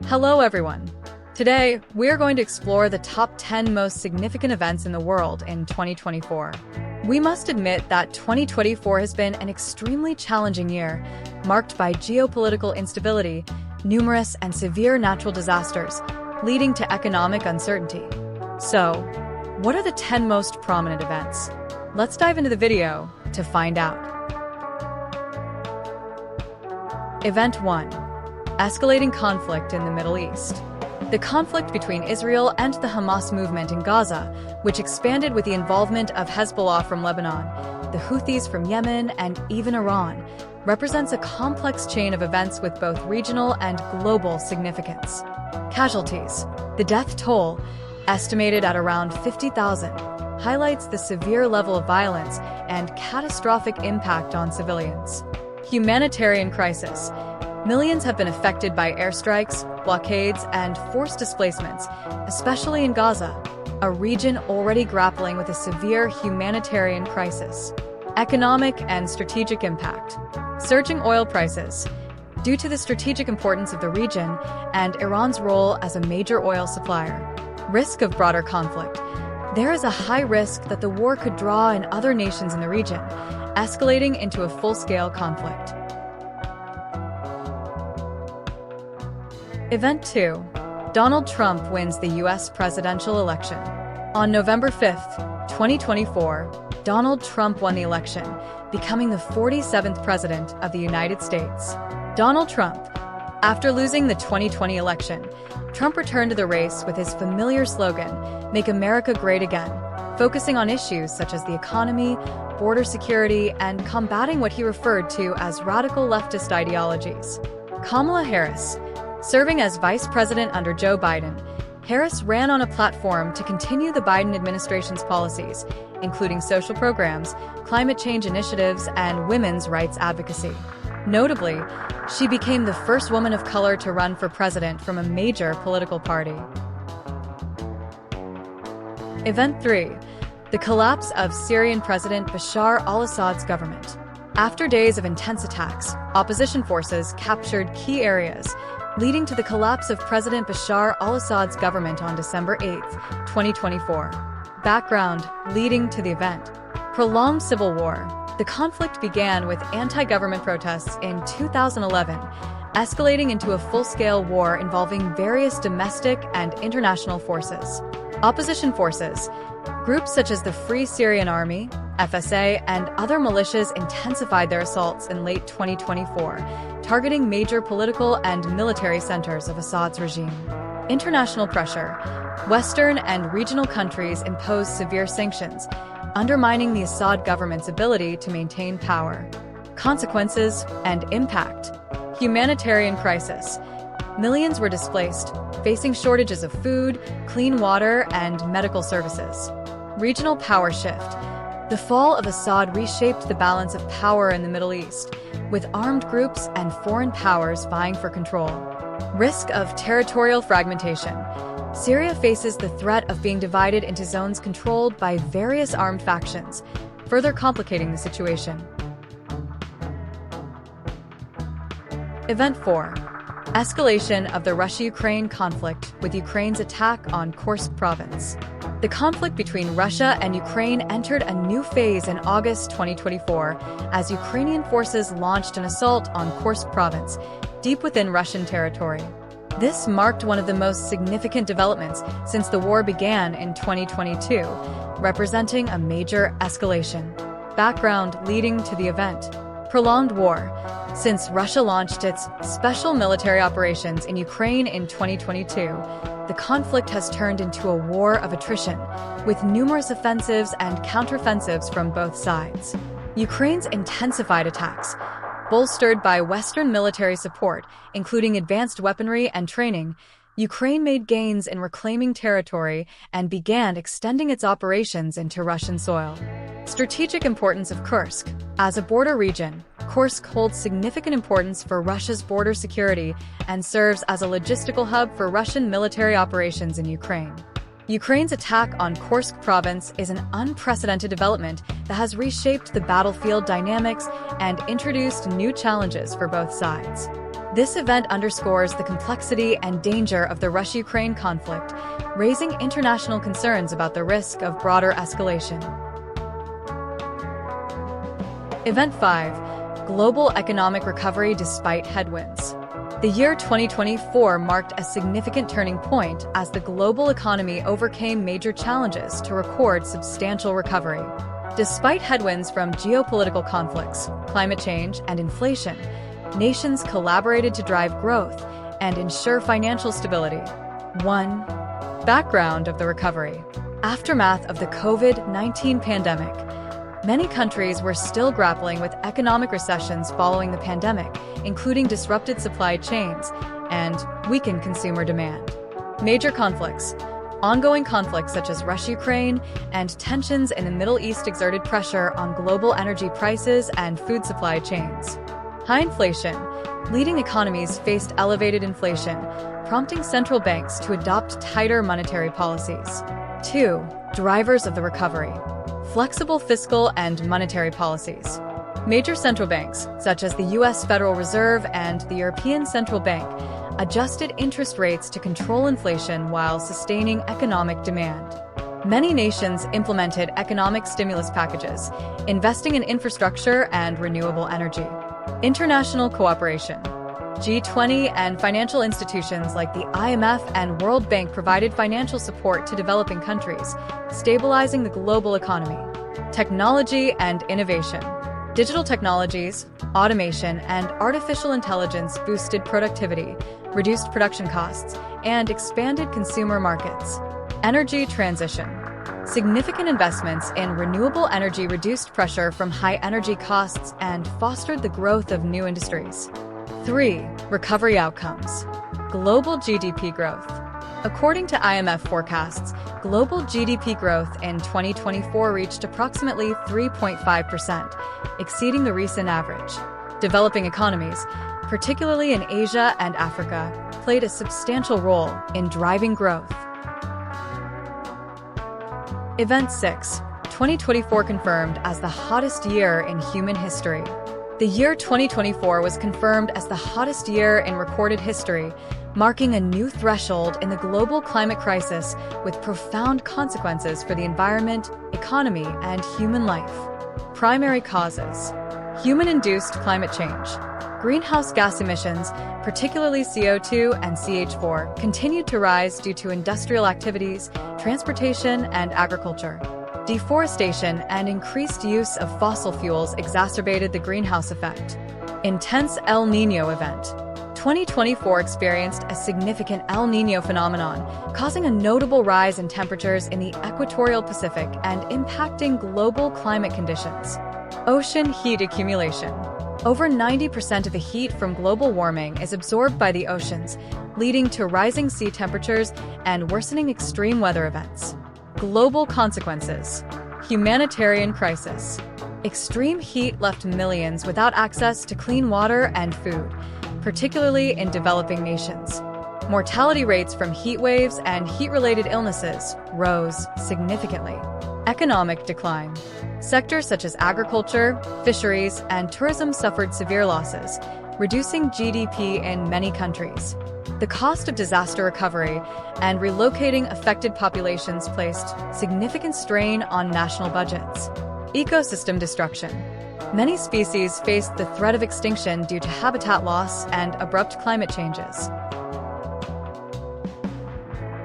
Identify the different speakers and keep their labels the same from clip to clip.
Speaker 1: Hello everyone! Today, we're going to explore the top 10 most significant events in the world in 2024. We must admit that 2024 has been an extremely challenging year, marked by geopolitical instability, numerous and severe natural disasters, leading to economic uncertainty. So, what are the 10 most prominent events? Let's dive into the video to find out. Event 1. Escalating conflict in the Middle East. The conflict between Israel and the Hamas movement in Gaza, which expanded with the involvement of Hezbollah from Lebanon, the Houthis from Yemen, and even Iran, represents a complex chain of events with both regional and global significance. Casualties. The death toll, estimated at around 50,000, highlights the severe level of violence and catastrophic impact on civilians. Humanitarian crisis. Millions have been affected by airstrikes, blockades, and forced displacements, especially in Gaza, a region already grappling with a severe humanitarian crisis. Economic and strategic impact. Surging oil prices. Due to the strategic importance of the region and Iran's role as a major oil supplier. Risk of broader conflict. There is a high risk that the war could draw in other nations in the region, escalating into a full-scale conflict. Event 2. Donald Trump wins the U.S. presidential election. On November 5, 2024, Donald Trump won the election, becoming the 47th president of the United States. Donald Trump. After losing the 2020 election, Trump returned to the race with his familiar slogan, "Make America Great Again," focusing on issues such as the economy, border security, and combating what he referred to as radical leftist ideologies. Kamala Harris. Serving as vice president under Joe Biden, Harris ran on a platform to continue the Biden administration's policies, including social programs, climate change initiatives, and women's rights advocacy. Notably, she became the first woman of color to run for president from a major political party. Event 3. The collapse of Syrian President Bashar al-Assad's government. After days of intense attacks, opposition forces captured key areas, leading to the collapse of President Bashar al-Assad's government on December 8, 2024. Background leading to the event. Prolonged civil war. The conflict began with anti-government protests in 2011, escalating into a full-scale war involving various domestic and international forces. Opposition forces. Groups such as the Free Syrian Army, FSA, and other militias intensified their assaults in late 2024, targeting major political and military centers of Assad's regime. International pressure. Western and regional countries imposed severe sanctions, undermining the Assad government's ability to maintain power. Consequences and impact. Humanitarian crisis. Millions were displaced, facing shortages of food, clean water, and medical services. Regional power shift. The fall of Assad reshaped the balance of power in the Middle East, with armed groups and foreign powers vying for control. Risk of territorial fragmentation. Syria faces the threat of being divided into zones controlled by various armed factions, further complicating the situation. Event 4. Escalation of the Russia-Ukraine conflict with Ukraine's attack on Kursk province. The conflict between Russia and Ukraine entered a new phase in August 2024 as Ukrainian forces launched an assault on Kursk province, deep within Russian territory. This marked one of the most significant developments since the war began in 2022, representing a major escalation. Background leading to the event. Prolonged war. Since Russia launched its special military operations in Ukraine in 2022, the conflict has turned into a war of attrition, with numerous offensives and counteroffensives from both sides. Ukraine's intensified attacks, bolstered by Western military support, including advanced weaponry and training, Ukraine made gains in reclaiming territory and began extending its operations into Russian soil. Strategic importance of Kursk. As a border region, Kursk holds significant importance for Russia's border security and serves as a logistical hub for Russian military operations in Ukraine. Ukraine's attack on Kursk province is an unprecedented development that has reshaped the battlefield dynamics and introduced new challenges for both sides. This event underscores the complexity and danger of the Russia-Ukraine conflict, raising international concerns about the risk of broader escalation. Event 5. Global economic recovery despite headwinds. The year 2024 marked a significant turning point as the global economy overcame major challenges to record substantial recovery. Despite headwinds from geopolitical conflicts, climate change, and inflation, nations collaborated to drive growth and ensure financial stability. 1. Background of the recovery. Aftermath of the COVID-19 pandemic. Many countries were still grappling with economic recessions following the pandemic, including disrupted supply chains and weakened consumer demand. Major conflicts. Ongoing conflicts such as Russia-Ukraine and tensions in the Middle East exerted pressure on global energy prices and food supply chains. High inflation. Leading economies faced elevated inflation, prompting central banks to adopt tighter monetary policies. 2. Drivers of the recovery. Flexible fiscal and monetary policies. Major central banks, such as the U.S. Federal Reserve and the European Central Bank, adjusted interest rates to control inflation while sustaining economic demand. Many nations implemented economic stimulus packages, investing in infrastructure and renewable energy. International cooperation. G20 and financial institutions like the IMF and World Bank provided financial support to developing countries, stabilizing the global economy. Technology and innovation. Digital technologies, automation, and artificial intelligence boosted productivity, reduced production costs, and expanded consumer markets. Energy transition. Significant investments in renewable energy reduced pressure from high energy costs and fostered the growth of new industries. 3. Recovery outcomes. Global GDP growth. According to IMF forecasts, global GDP growth in 2024 reached approximately 3.5%, exceeding the recent average. Developing economies, particularly in Asia and Africa, played a substantial role in driving growth. Event 6. 2024 confirmed as the hottest year in human history. The year 2024 was confirmed as the hottest year in recorded history, marking a new threshold in the global climate crisis with profound consequences for the environment, economy, and human life. Primary causes. Human-induced climate change. Greenhouse gas emissions, particularly CO2 and CH4, continued to rise due to industrial activities, transportation, and agriculture. Deforestation and increased use of fossil fuels exacerbated the greenhouse effect. Intense El Niño event. 2024 experienced a significant El Niño phenomenon, causing a notable rise in temperatures in the equatorial Pacific and impacting global climate conditions. Ocean heat accumulation. Over 90% of the heat from global warming is absorbed by the oceans, leading to rising sea temperatures and worsening extreme weather events. Global consequences. Humanitarian crisis. Extreme heat left millions without access to clean water and food, particularly in developing nations. Mortality rates from heat waves and heat-related illnesses rose significantly. Economic decline. Sectors such as agriculture, fisheries, and tourism suffered severe losses, reducing GDP in many countries. The cost of disaster recovery and relocating affected populations placed significant strain on national budgets. Ecosystem destruction. Many species faced the threat of extinction due to habitat loss and abrupt climate changes.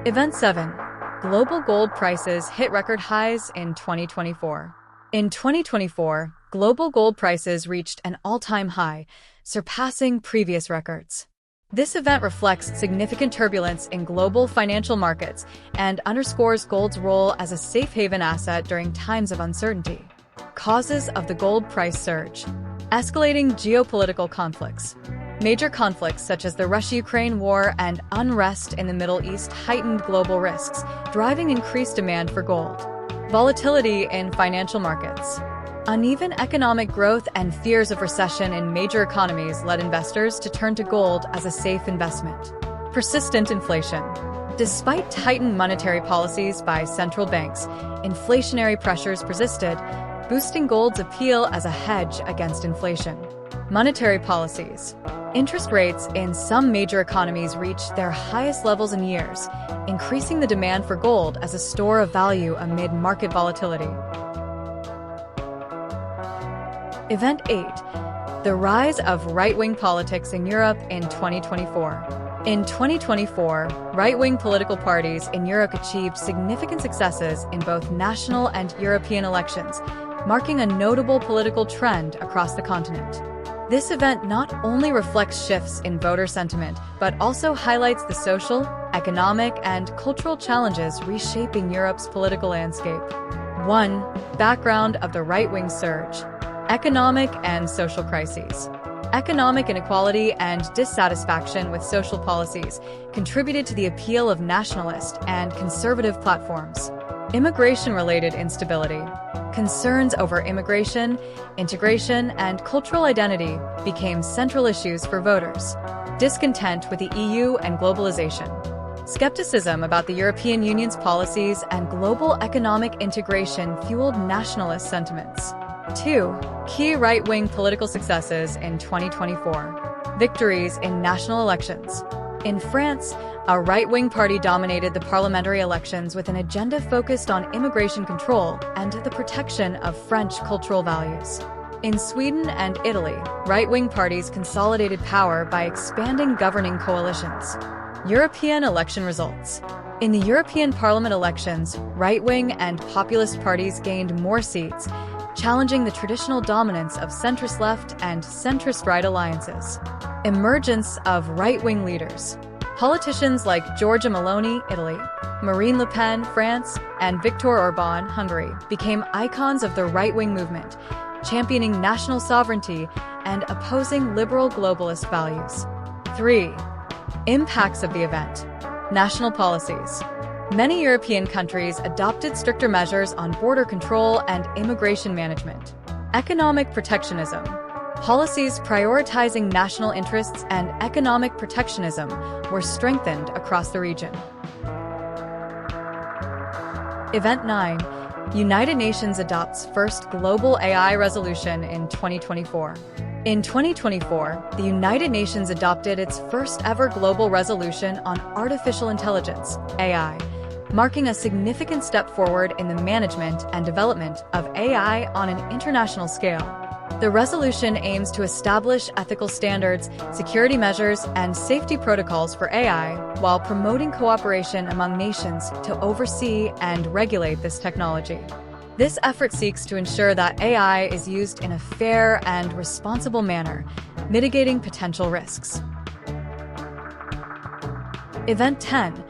Speaker 1: Event 7. Global gold prices hit record highs in 2024. In 2024, global gold prices reached an all-time high, surpassing previous records. This event reflects significant turbulence in global financial markets and underscores gold's role as a safe haven asset during times of uncertainty. Causes of the gold price surge. Escalating geopolitical conflicts. Major conflicts such as the Russia-Ukraine war and unrest in the Middle East heightened global risks, driving increased demand for gold. Volatility in financial markets. Uneven economic growth and fears of recession in major economies led investors to turn to gold as a safe investment. Persistent inflation. Despite tightened monetary policies by central banks, inflationary pressures persisted, boosting gold's appeal as a hedge against inflation. Monetary policies. Interest rates in some major economies reached their highest levels in years, increasing the demand for gold as a store of value amid market volatility. Event 8. The rise of right-wing politics in Europe in 2024. In 2024, right-wing political parties in Europe achieved significant successes in both national and European elections, marking a notable political trend across the continent. This event not only reflects shifts in voter sentiment, but also highlights the social, economic, and cultural challenges reshaping Europe's political landscape. 1. Background of the right-wing surge. Economic and social crises. Economic inequality and dissatisfaction with social policies contributed to the appeal of nationalist and conservative platforms. Immigration-related instability. Concerns over immigration, integration, and cultural identity became central issues for voters. Discontent with the EU and globalization. Skepticism about the European Union's policies and global economic integration fueled nationalist sentiments. 2. Key right-wing political successes in 2024. Victories in national elections. In France, a right-wing party dominated the parliamentary elections with an agenda focused on immigration control and the protection of French cultural values. In Sweden and Italy, right-wing parties consolidated power by expanding governing coalitions. European election results. In the European Parliament elections, right-wing and populist parties gained more seats, challenging the traditional dominance of centrist-left and centrist-right alliances. Emergence of right-wing leaders. Politicians like Giorgia Meloni, Italy, Marine Le Pen, France, and Viktor Orban, Hungary, became icons of the right-wing movement, championing national sovereignty and opposing liberal globalist values. 3. Impacts of the event. National policies. Many European countries adopted stricter measures on border control and immigration management. Economic protectionism. Policies prioritizing national interests and economic protectionism were strengthened across the region. Event 9. United Nations adopts first global AI resolution in 2024. In 2024, the United Nations adopted its first ever global resolution on artificial intelligence, AI, marking a significant step forward in the management and development of AI on an international scale. The resolution aims to establish ethical standards, security measures, and safety protocols for AI while promoting cooperation among nations to oversee and regulate this technology. This effort seeks to ensure that AI is used in a fair and responsible manner, mitigating potential risks. Event 10.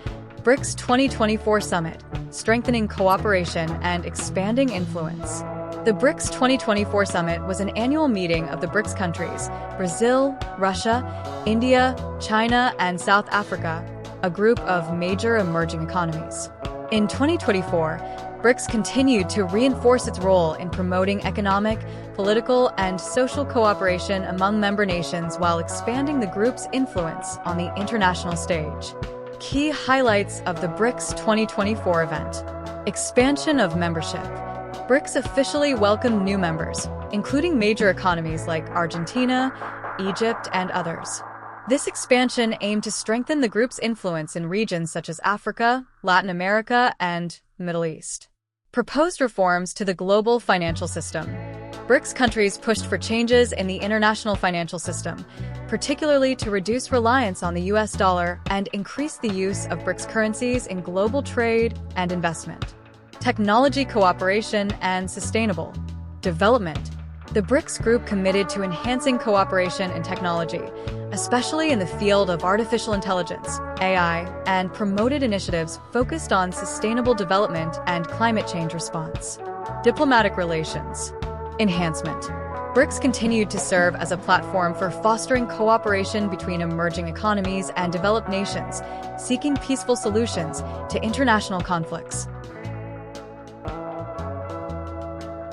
Speaker 1: BRICS 2024 Summit, Strengthening Cooperation and Expanding Influence. The BRICS 2024 Summit was an annual meeting of the BRICS countries, Brazil, Russia, India, China, and South Africa, a group of major emerging economies. In 2024, BRICS continued to reinforce its role in promoting economic, political, and social cooperation among member nations while expanding the group's influence on the international stage. Key highlights of the BRICS 2024 event. Expansion of membership. BRICS officially welcomed new members, including major economies like Argentina, Egypt, and others. This expansion aimed to strengthen the group's influence in regions such as Africa, Latin America, and the Middle East. Proposed reforms to the global financial system. BRICS countries pushed for changes in the international financial system, particularly to reduce reliance on the US dollar and increase the use of BRICS currencies in global trade and investment. Technology cooperation and sustainable development. The BRICS group committed to enhancing cooperation in technology, especially in the field of artificial intelligence, AI, and promoted initiatives focused on sustainable development and climate change response. Diplomatic relations. Enhancement. BRICS continued to serve as a platform for fostering cooperation between emerging economies and developed nations, seeking peaceful solutions to international conflicts.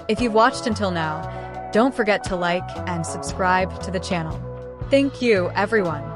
Speaker 1: If you've watched until now, don't forget to like and subscribe to the channel. Thank you, everyone.